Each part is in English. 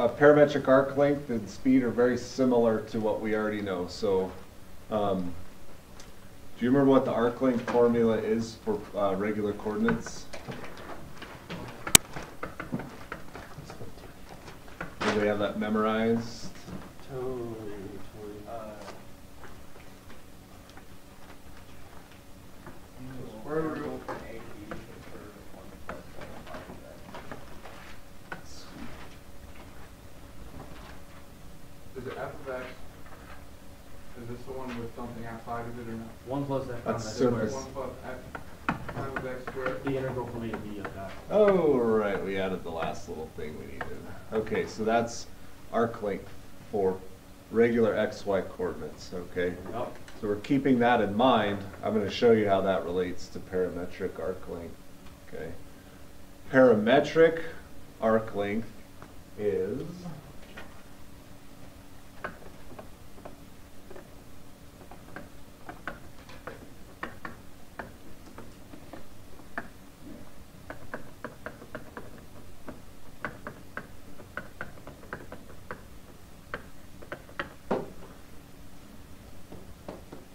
parametric arc length and speed are very similar to what we already know. So do you remember what the arc length formula is for regular coordinates? Do we have that memorized? Square root of is it f of x? Is this the one with something outside of it or not? 1 plus f That's times x surface. squared. 1 plus f times x squared. The integral from a to b of that. Oh, right, we added the last little thing we needed. Okay, so that's arc length for regular xy coordinates, okay? Yep. So we're keeping that in mind. I'm going to show you how that relates to parametric arc length, okay? Parametric arc length is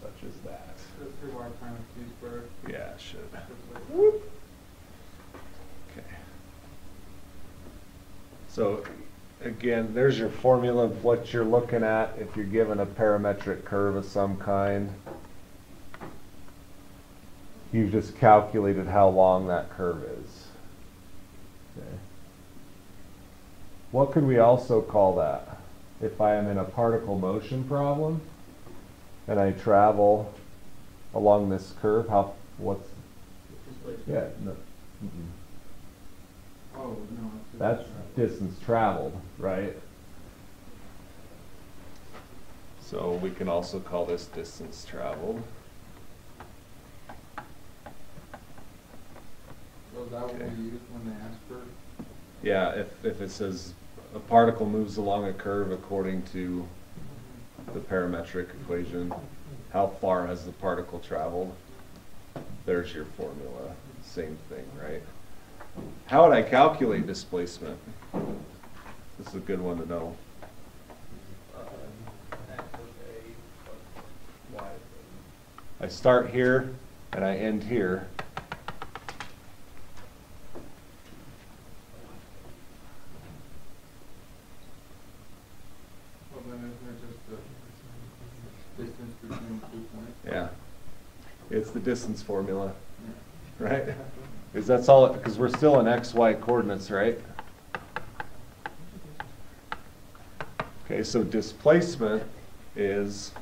such as that. That's 2y times c squared. Yeah, it should. Whoop. Okay. So again, there's your formula of what you're looking at if you're given a parametric curve of some kind. You've just calculated how long that curve is. Okay. What could we also call that? If I am in a particle motion problem and I travel along this curve, what's, yeah, no. Oh, no. That's distance traveled, right? So we can also call this distance traveled. So that Okay. will be used when they ask for. Yeah, if it says a particle moves along a curve according to the parametric equation, how far has the particle traveled? There's your formula. Same thing, right? How would I calculate displacement? This is a good one to know. I start here and I end here. Well, then isn't it just the distance between 2 points? Yeah. It's the distance formula, Yeah. right? Because that's all, because we're still in XY coordinates, right? Okay, so displacement is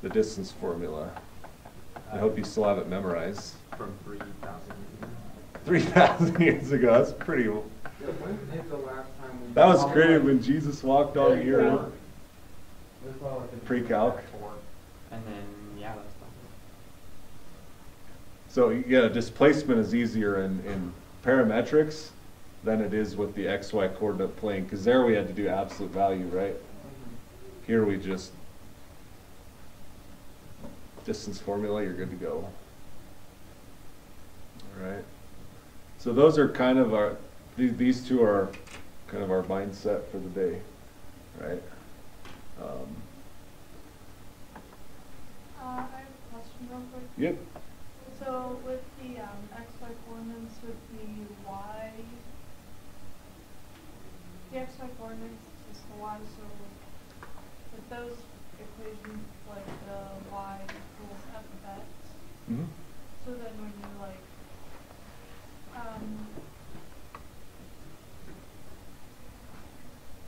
the distance formula. I hope you still have it memorized. From 3,000 3,000 years ago, that's pretty, Yeah, when is the last time we? that was created when Jesus walked on the earth. That's probably like the Pre-calc. And then, yeah, that's fine. So yeah, displacement is easier in parametrics than it is with the XY coordinate plane, because there we had to do absolute value, right? Here we just, distance formula, you're good to go. All right. So those are kind of our, these two are kind of our mindset for the day, right? I have a question real quick. Yep. So with the xy coordinates, with the y, the xy coordinates is the y, so with those equations, like the y equals f of x, Mm-hmm. so then when you like,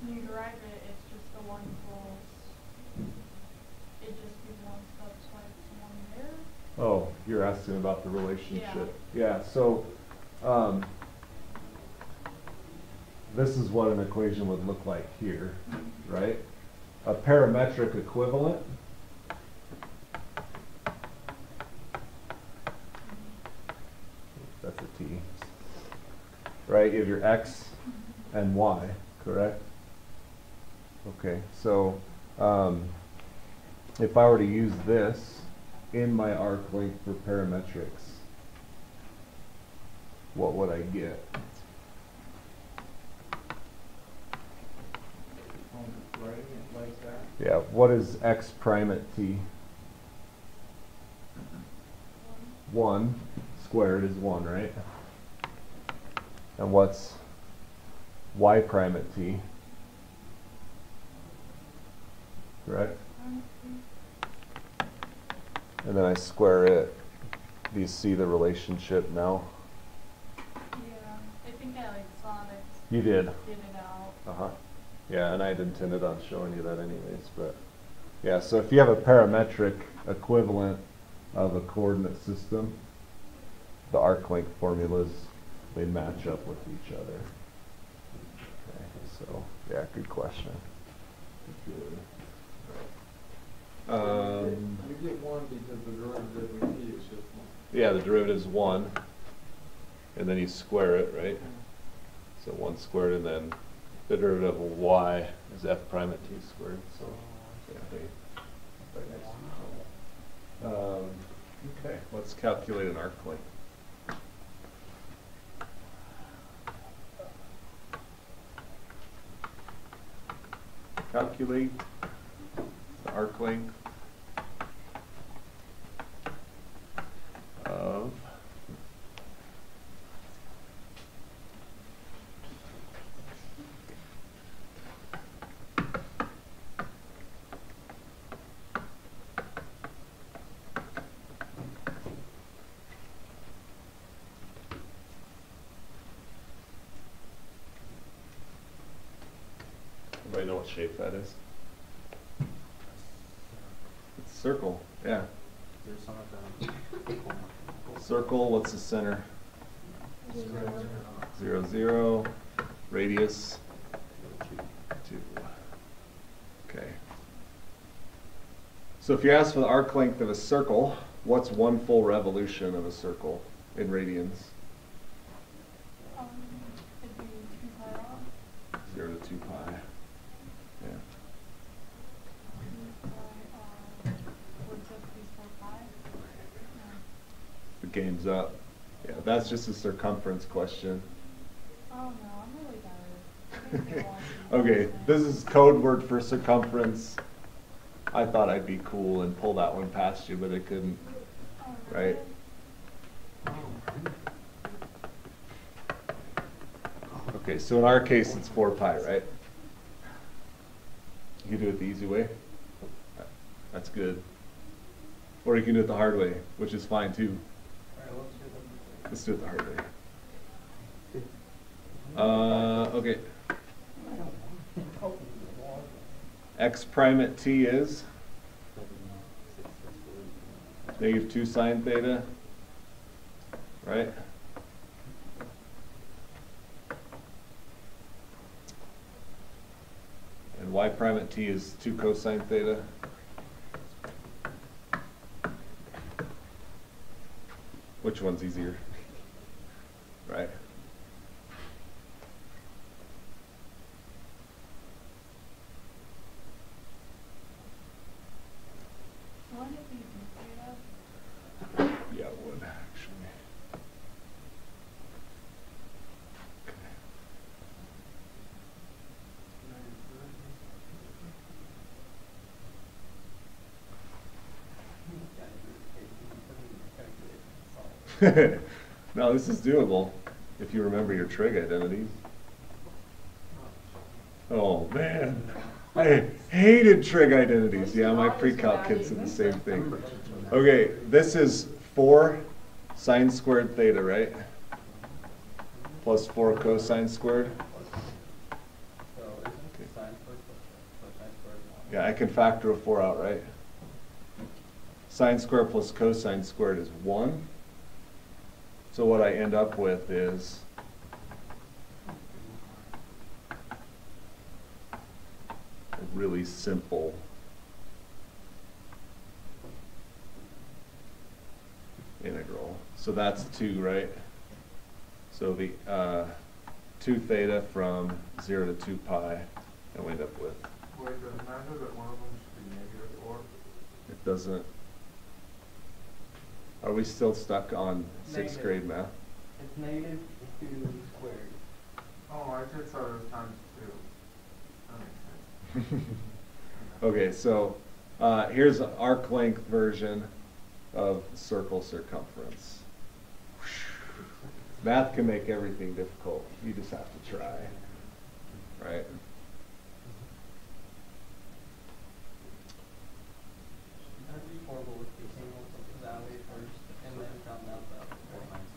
when you derive it, it's just the one equals, it just be one subscribe to one there. Oh, you're asking about the relationship. Yeah, so this is what an equation would look like here, right? A parametric equivalent that's a T, right? You have your X and Y, correct? Okay, so if I were to use this in my arc length for parametrics, what would I get? What's that? Yeah, what is x prime at t? 1 squared is 1, right? And what's y prime at t? Correct? And then I square it. Do you see the relationship now? Yeah, I think I like saw that. You did. Did it out. Uh-huh. Yeah, and I'd intended on showing you that anyways, but yeah, so if you have a parametric equivalent of a coordinate system, the arc length formulas, they match up with each other. Okay, so yeah, good question. Good. You get one because the derivative we see is just one. Yeah, the derivative is 1, and then you square it, right? So 1 squared, and then the derivative of y is f prime at t squared. So yeah, okay, let's calculate an arc length. Calculate the arc length of anybody know what shape that is? It's a circle, yeah. There's some of them equal. Circle, what's the center? 0, 0. Radius? 2. Okay. So if you ask for the arc length of a circle, what's 1 full revolution of a circle in radians? It'd be 2 pi r. 0 to 2 pi. Yeah. 2 pi r would just be 4 pi. The game's up. Yeah, that's just a circumference question. Oh no, I'm really bad at it. Okay, this is code word for circumference. I thought I'd be cool and pull that one past you, but I couldn't, right? Okay, so in our case, it's 4 pi, right? You can do it the easy way. That's good. Or you can do it the hard way, which is fine too. Let's do it the hard way. Okay. X prime at t is -2 sine theta, right? And y prime at t is 2 cosine theta. Which one's easier? Right? Wouldn't it be d theta? Yeah, it would actually. No, this is doable if you remember your trig identities. Oh man, I hated trig identities. Yeah, my pre-calc kids did the same thing. Okay, this is 4 sine squared theta, right? Plus 4 cosine squared. Yeah, I can factor a 4 out, right? Sine squared plus cosine squared is 1. So what I end up with is a really simple integral. So that's 2, right? So the 2 theta from 0 to 2 pi, and we end up with. Wait, does it matter that one of them should be negative or? It doesn't. Are we still stuck on 6th Negative. grade math? It's -2 squared. Oh, I just thought it was times 2. That makes sense. Okay, so here's an arc length version of circle circumference. Math can make everything difficult. You just have to try, right? That'd be horrible if we came up with that way first and then found out that 4 times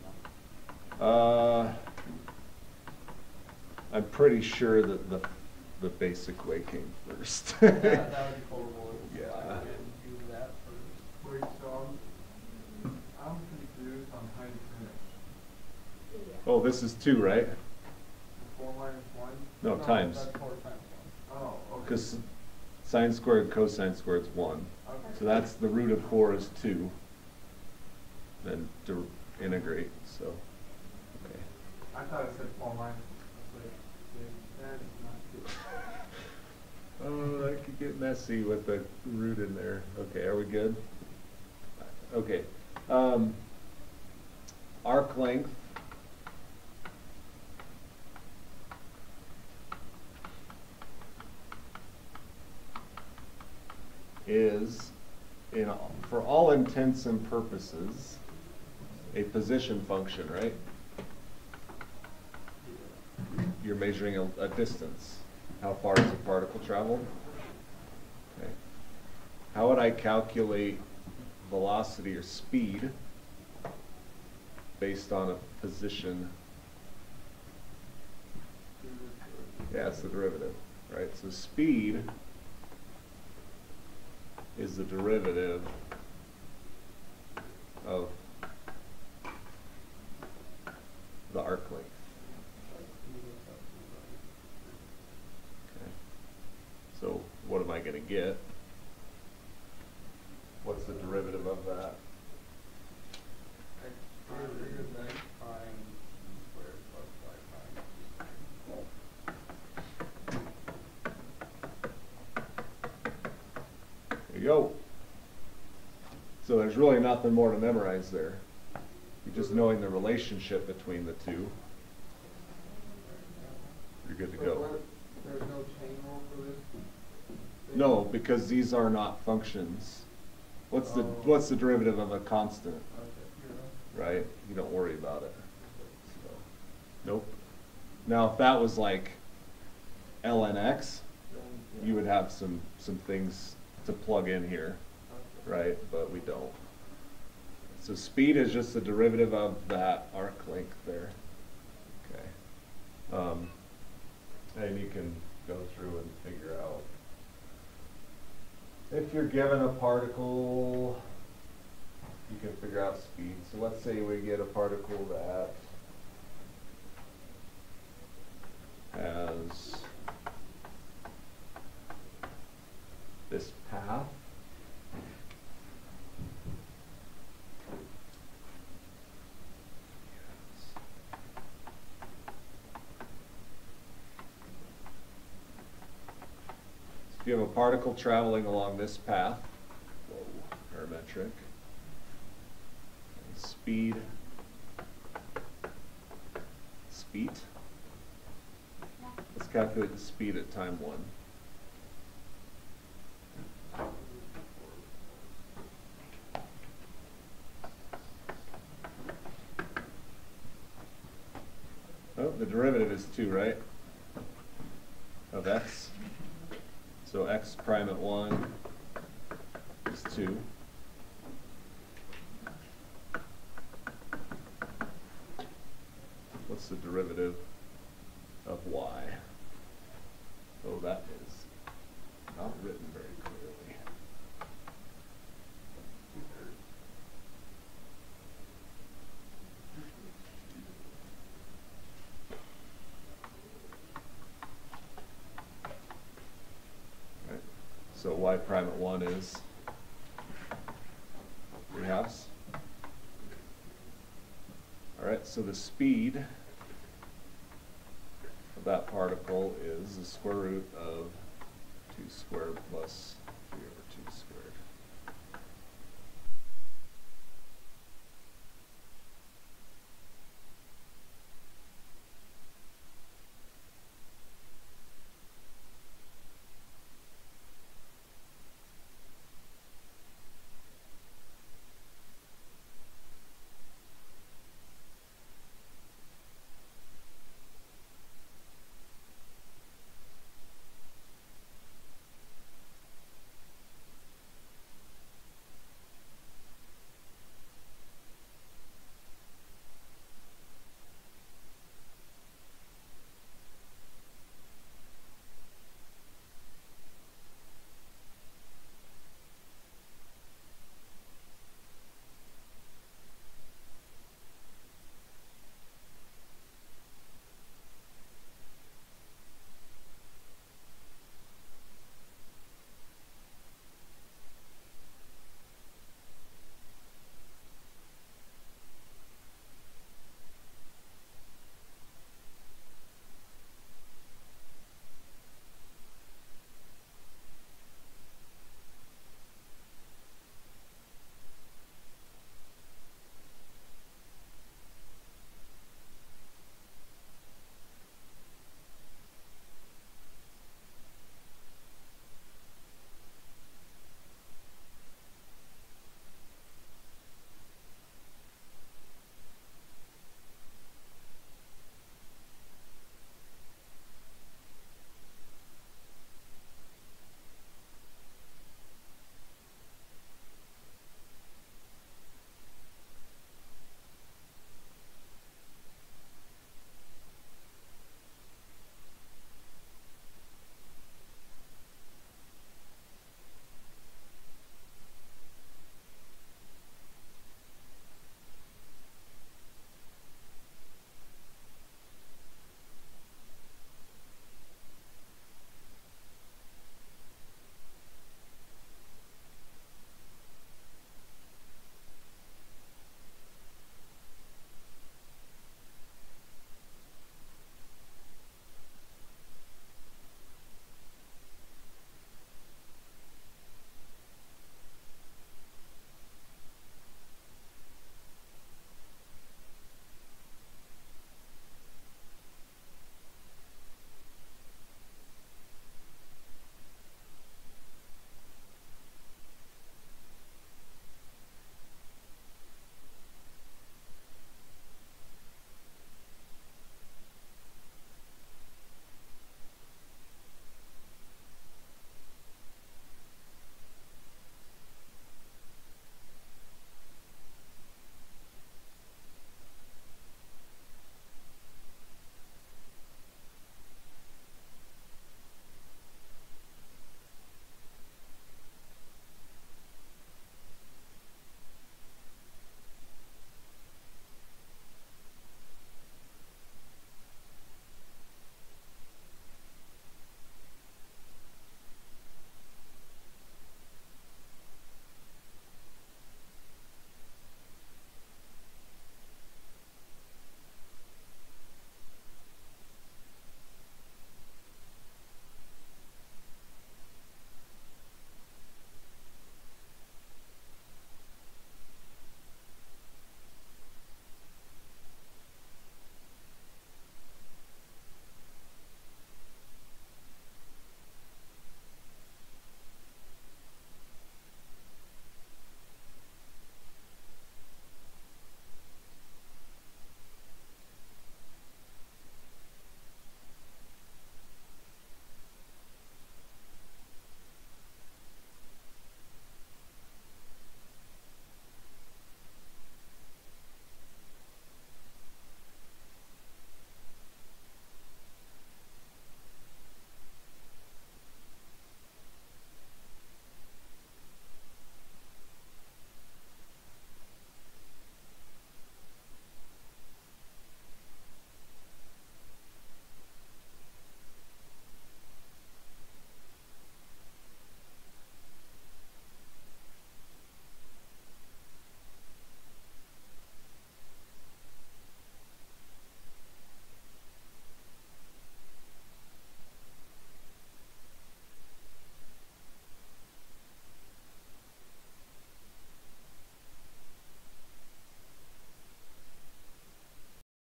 1. I'm pretty sure that the basic way came first. That would be horrible if Yeah. I would do that first. Wait, so I'm confused on how you finish. Oh, this is 2, right? 4 minus 1? No, times. That's 4 times 1. Oh, okay. Because sine squared, cosine squared is 1. Okay. So that's the root of 4 is 2. Then to integrate, so, okay. I thought it said 4 minus. That is not good. Oh, that could get messy with the root in there. Okay, are we good? Okay. Arc length. Is, for all intents and purposes, a position function, right? You're measuring a distance. How far has a particle traveled? Okay. How would I calculate velocity or speed based on a position? Yeah, it's the derivative, right? So speed is the derivative of the arc length. Okay. So what am I going to get? What's the derivative of that? X squared is x prime squared plus y prime. There you go. So there's really nothing more to memorize there. You're just knowing the relationship between the two. You're good to So go. there's no chain rule for this? No, because these are not functions. What's the derivative of a constant, Okay. right? You don't worry about it. So, nope. Now, if that was like ln x, Then, you would have some things to plug in here, right? But we don't. So speed is just the derivative of that arc length there. Okay. And you can go through and figure out. If you're given a particle, you can figure out speed. So let's say we get a particle that has this path. If you have a particle traveling along this path, parametric, and speed, let's calculate the speed at time 1. Oh, the derivative is 2, right? Of x. So x prime at 1 is 2. What's the derivative of y? Oh, that is not written very clearly. Right. So y prime at 1 is 3/2. All right, so the speed of that particle is the square root of 2 squared plus 3/2 squared.